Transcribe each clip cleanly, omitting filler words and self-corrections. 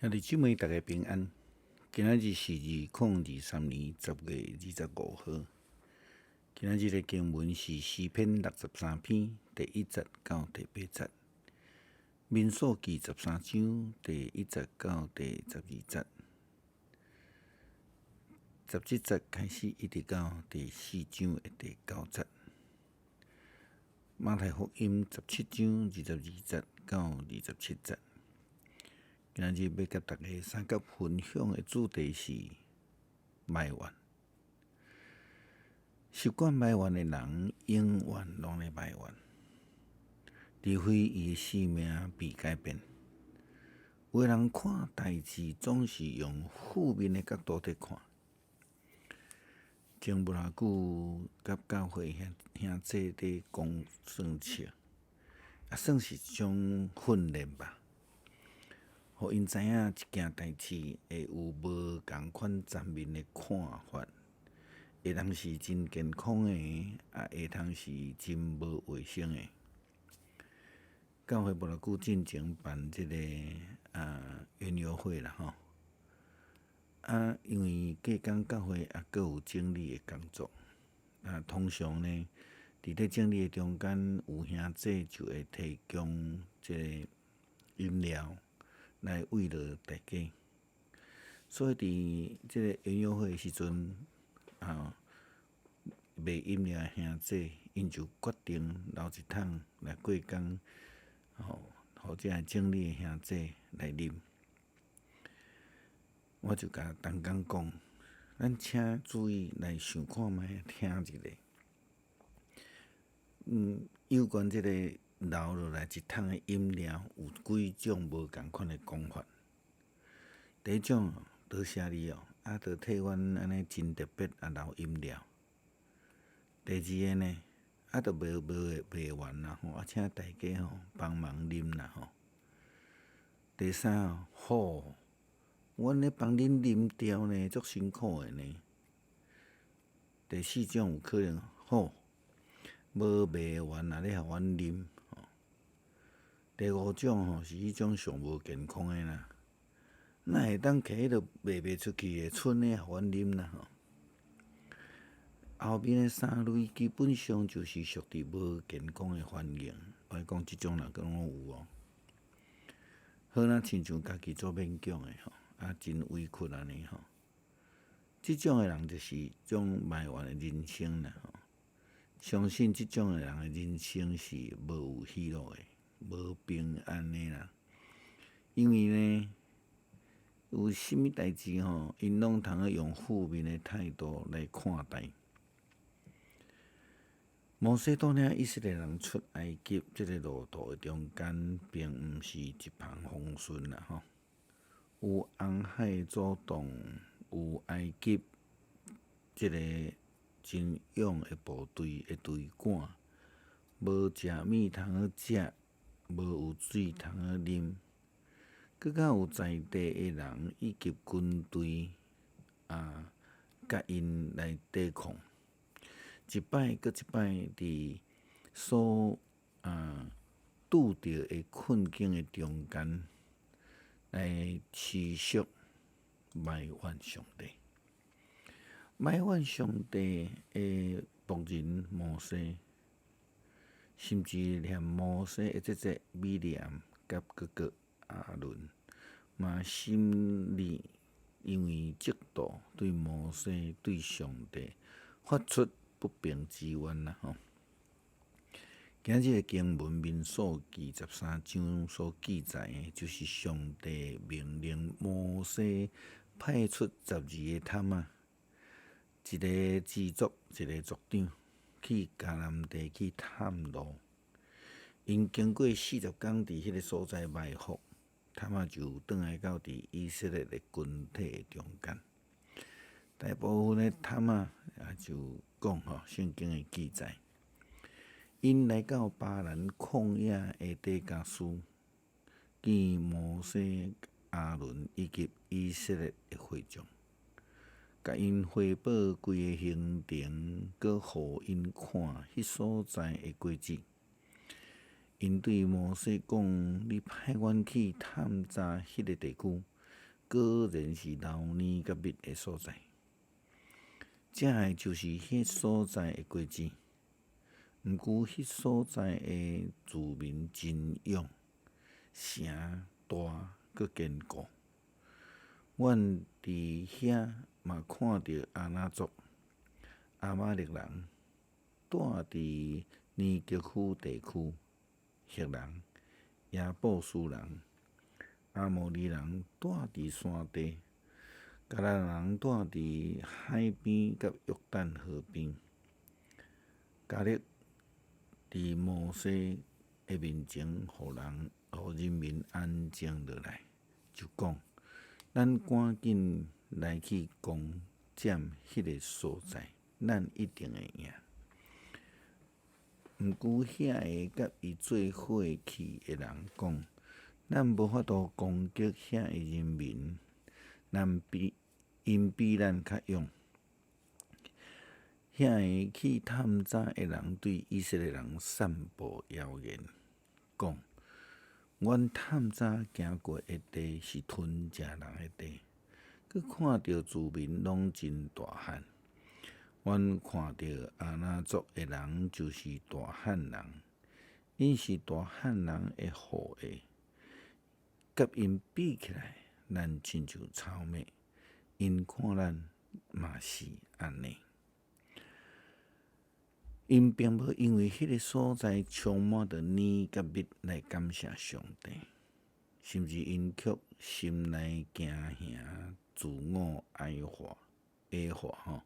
兄弟姊妹，大家平安。今仔日是2023年10月25号。今仔日的经文是诗篇63篇第1节到第8节，民数记13章第1节到第12节，17节开始一直到第4章的第9节。马太福音17章22节到27节。今日要甲大家三角分享的主题是埋怨。习惯埋怨的人，永远拢在埋怨，除非伊的生命被改变。有的人看代志总是用负面的角度在看。前不偌久，甲教会兄弟在讲算笑，算是一种训练吧。互因知影一件代志会有无共款层面的看法，会当是真健康的，也会当是真无卫生的。教会无偌久进前办这个园游会啦吼，因为隔工教会也各有整理的工作，通常呢，伫咧整理的中间，有兄弟就会提供这个饮料来慰劳大家，所以伫即个园游会的时阵，卖饮料的兄弟，因就决定留一桶来过工，互即个整理的兄弟来啉。我就甲同工讲，咱请注意来想看觅，听一下。有关即个留落来一桶的饮料，有几种无共款的讲法。第一种，多谢你哦，着替阮安尼真特别留饮料。第二个呢，着卖完啦吼，请大家帮忙啉啦吼。第三好，阮咧帮恁啉掉呢，足辛苦的呢。第四种有可能好，无卖完也咧互阮啉。第五种是迄种上无健康的啦，哪会当摕迄个卖出去的剩的互阮啉啦吼？后面的三类基本上就是属于无健康的反应。我讲即种人拢有哦。好咱亲像家己做勉强的吼，真委屈安尼吼。即种的人就是种埋怨的人生啦吼。相信即种的人的人生是无有喜乐的，无平安的啦。因为呢，有甚物代志吼，因拢通用负面的态度来看待。摩西带领以色列人出埃及这个路途的中间，并毋是一帆风顺啦吼。有红海阻挡，有埃及这个真勇的部队的队赶，无食物通食，无有水通啉，佮较有在地的人以及军队甲因来对抗。一摆搁一摆伫所拄着的困境的中间，来持续埋怨上帝。埋怨上帝的仆人摩西，甚至连摩西的姐姐米利暗甲哥哥亚伦，嘛心里因为嫉妒对摩西对上帝发出不平之怨啦吼。今日的经文民数记13章所记载的，就是上帝命令摩西派出12个探仔，一个支族一个族长，去迦南地去探路。因经过40天伫迄个所在埋伏，探仔就转来到伫以色列的军体中间。大部分的探仔也就讲圣经的记载，因来到巴兰旷野的底加斯，见摩西、亚伦以及以色列的会众，甲因汇报规个行程，佮互因看迄所在的果子。因对摩西讲：“你派阮去探查迄个地区，果然是流年甲密的所在。正诶就是迄所在诶果子，毋过迄所在诶住民真勇，城大阁坚固。阮伫遐嘛看着阿那族、阿马力人住伫尼吉夫地区，赫人、亚布斯人、阿摩利人住伫山地，迦南人住伫海边甲约旦河边，加勒伫摩西诶面前，互人民安静落来，就讲：咱赶紧来去攻占迄个所在，咱一定会赢。毋过遐个甲伊做伙去诶人讲，咱无法度攻击遐个人民，因比咱较勇。遐个去探查诶人对以色列人散布谣言，讲阮探查行过诶地是吞食人诶地，佮看到住民拢真大汉。阮看到阿那族诶人就是大汉人，因是大汉人诶后裔，甲因比起来，咱亲像草莓。因看咱嘛是安尼。因并无因为迄个所在充满着年甲密来感谢上帝，甚至因却心内惊吓、自我哀化吼。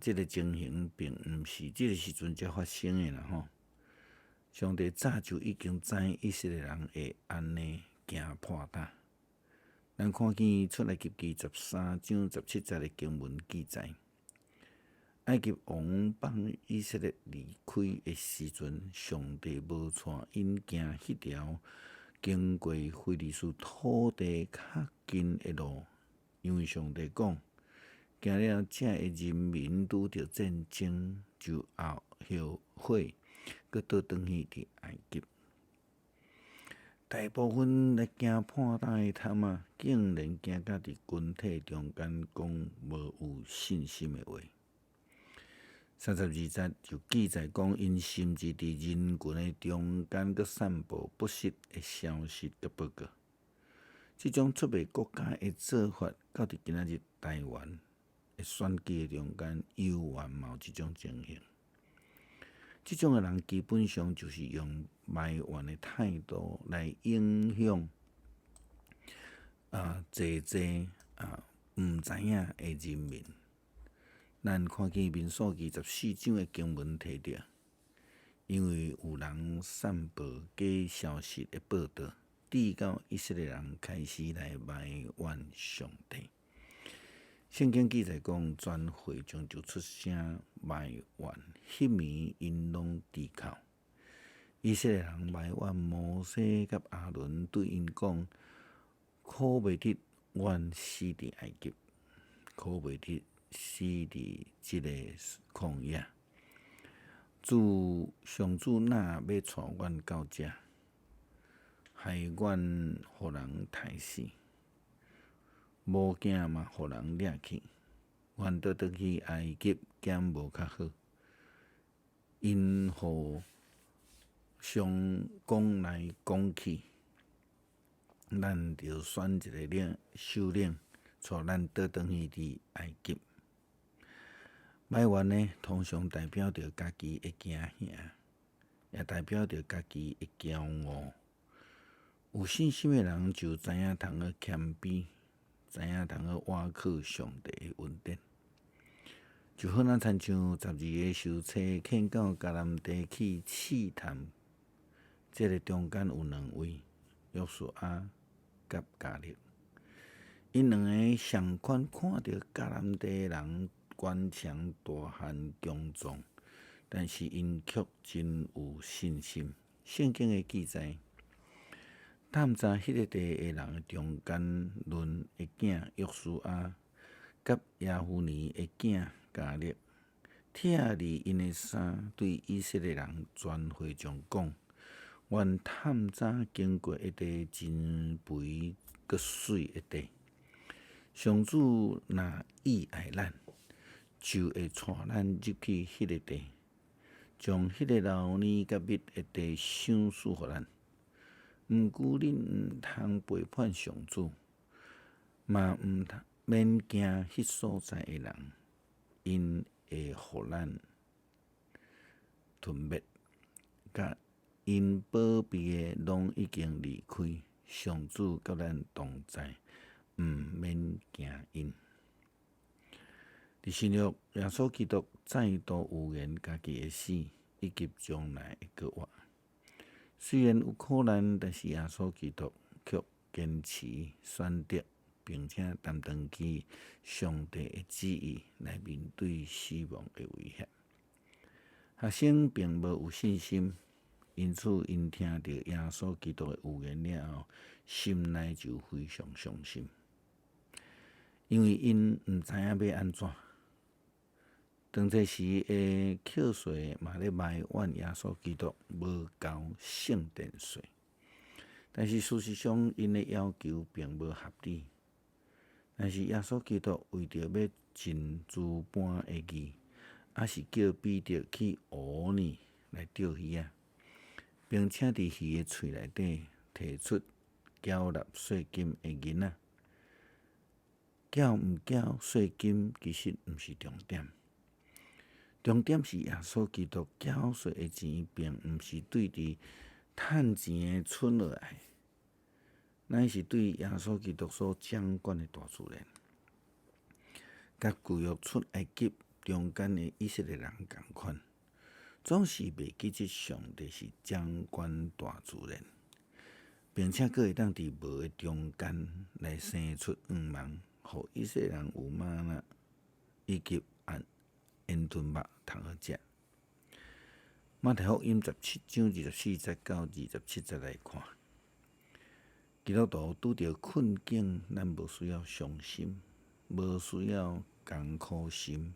这个情形并毋是这个时阵才发生的啦吼。上帝早就已经知以色列人会安尼行破胆。咱看见出来及记13章17节的经文记载，埃及王放以色列离开的时阵，上帝无带因行迄条经过非利士土地较近的路，因为上帝讲。行了这的人民拄着战争，就后悔，佮倒转去伫埃及。大部分来行破胆的探仔，竟然行到伫群体中间讲无有信心的话。32节就记载讲，因甚至伫人群的中间佮散布不实的消息佮报告。这种出卖国家的做法，到伫今仔日台湾。选举的中间，犹原嘛有即种情形。即种的人基本上就是用埋怨的态度来影响毋知影的人民。咱看见民数记14章的经文提到，因为有人散布假消息的报道，致到以色列人开始来埋怨上帝。圣经记载讲，全会众就出声埋怨，迄暝因拢低靠。以色列人埋怨摩西甲亚伦，对因讲：可袂得阮死伫埃及，可袂得死伫即个旷野。上主哪要带阮到遮，害阮互人杀死？无惊嘛，互人掠去，阮倒转去埃及，减无较好。因互上讲来讲去，咱着选一个首领，带咱倒转去伫埃及。埋怨呢，通常代表着家己的惊吓，也代表着家己的骄傲。有信心的人就知影通去谦卑。知影通去倚靠上帝的恩典，就好像亲像12个修车牵到迦南地去试探，这个中间有2位，约书亚甲迦勒，因2个上款看到迦南地人坚强大汉强壮，但是因却真有信心。圣经的记载。探查迄个地的人中间，论的囝约书亚，甲耶夫尼的囝迦勒，拆离因的衫，对以色列人全会众讲：阮探查经过一地真肥搁水的地。上主若意爱咱，就会带咱入去迄个地，将迄个老年甲蜜的地赏赐互咱。毋过恁毋通背叛上主，嘛毋免惊迄所在的人，因会互咱吞灭。甲因保庇的拢已经离开，上主甲咱同在，毋免惊因。伫新约，耶稣基督再度预言家己的死，以及将来的国活。虽然有苦难，但是耶稣基督却坚持选择，并且担当起上帝的旨意来面对死亡的威胁。学生并无有信心，因此因听到耶稣基督的预言了后，心内就非常伤心，因为因毋知影要安怎。当这时的扣税嘛咧埋怨耶稣基督无交圣殿税，但是事实上因的要求并无合理。但是耶稣基督为着要尽诸般的义，还是叫彼得去湖里来钓鱼啊，并且伫鱼的喙内底摕出缴纳税金的银仔。缴毋缴税金其实毋是重点。重点是耶稣基督缴税的钱，并毋是对伫趁钱的存落来，乃是对耶稣基督所掌管的大自然。甲旧约出埃及中间的以色列人共款，总是袂记即上帝是掌管大自然，并且佫会当伫无的中间来生出黄芒，互以色列人有玛纳以及烟吞肉通好食。马太福音17章24节到27节来看，基督徒拄着困境，咱无需要伤心，无需要艰苦心，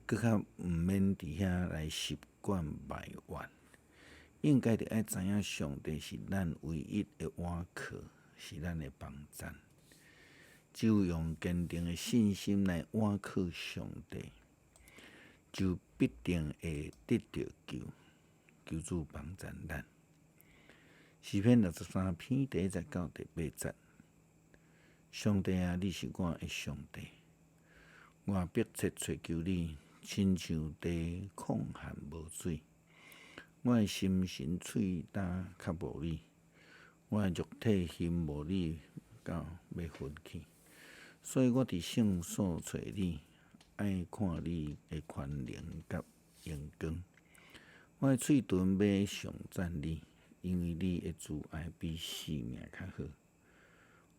搁较毋免伫遐来习惯埋怨。应该着爱知影，上帝是咱唯一的倚靠，是咱的帮站。只有用坚定的信心来倚靠上帝，就必定会得到救。求主帮助咱。诗篇63篇第1节到第8节。上帝啊，你是我的上帝，我迫切找求你，亲像地空旱无水。我的心神喙焦较无你，我的肉体心无你到要昏去。所以我伫圣所找你，爱看你的权能甲荣光。我的嘴唇要上赞你，因为你的慈爱比性命较好。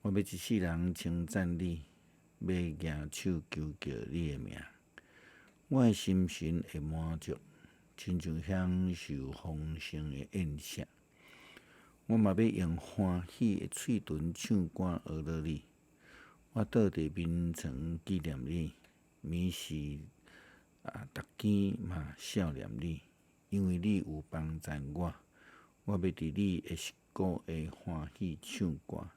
我要一世人称赞你，要举手求叫你的名。我的心神会满足，亲像享受丰盛的宴席。我嘛要用欢喜的嘴唇唱歌学乐你。我倒伫眠床纪念你，眠时逐更嘛笑念你，因为你有帮助我。我要伫你的膝骨下欢喜唱歌，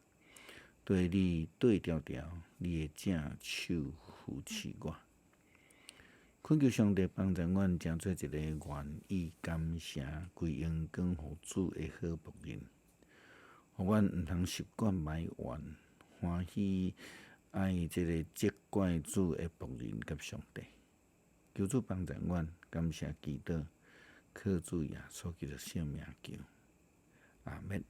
对你对调调，你的正手扶持我。恳求上帝帮助阮，成做一个愿意感谢、归荣光互主的好仆人，互阮毋通习惯埋怨，欢喜爱这个责怪主的仆人甲上帝。求主帮助阮，感谢祈祷，靠主耶稣基督圣名求，阿们。